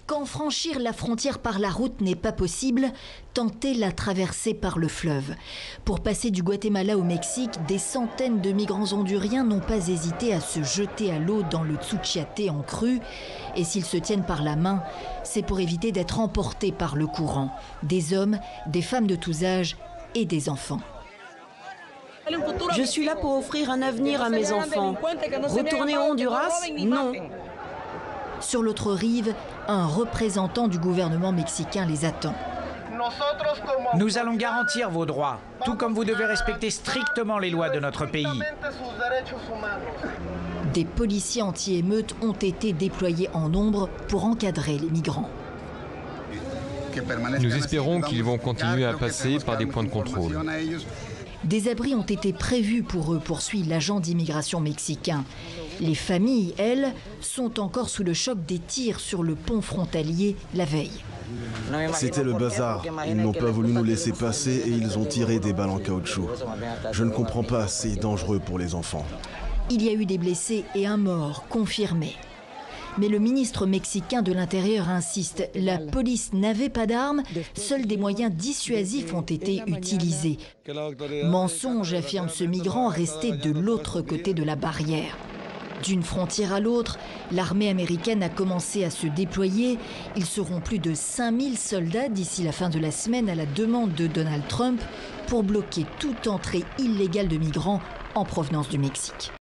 Quand franchir la frontière par la route n'est pas possible, tentez la traversée par le fleuve. Pour passer du Guatemala au Mexique, des centaines de migrants honduriens n'ont pas hésité à se jeter à l'eau dans le Tsuchiate en crue. Et s'ils se tiennent par la main, c'est pour éviter d'être emportés par le courant. Des hommes, des femmes de tous âges et des enfants. Je suis là pour offrir un avenir à mes enfants. Retourner au Honduras? Non. Sur l'autre rive, un représentant du gouvernement mexicain les attend. Nous allons garantir vos droits, tout comme vous devez respecter strictement les lois de notre pays. Des policiers anti-émeutes ont été déployés en nombre pour encadrer les migrants. Nous espérons qu'ils vont continuer à passer par des points de contrôle. Des abris ont été prévus pour eux, poursuit l'agent d'immigration mexicain. Les familles, elles, sont encore sous le choc des tirs sur le pont frontalier la veille. C'était le bazar. Ils n'ont pas voulu nous laisser passer et ils ont tiré des balles en caoutchouc. Je ne comprends pas, c'est dangereux pour les enfants. Il y a eu des blessés et un mort confirmé. Mais le ministre mexicain de l'Intérieur insiste, la police n'avait pas d'armes, seuls des moyens dissuasifs ont été utilisés. Mensonge, affirme ce migrant resté de l'autre côté de la barrière. D'une frontière à l'autre, l'armée américaine a commencé à se déployer. Ils seront plus de 5000 soldats d'ici la fin de la semaine à la demande de Donald Trump pour bloquer toute entrée illégale de migrants en provenance du Mexique.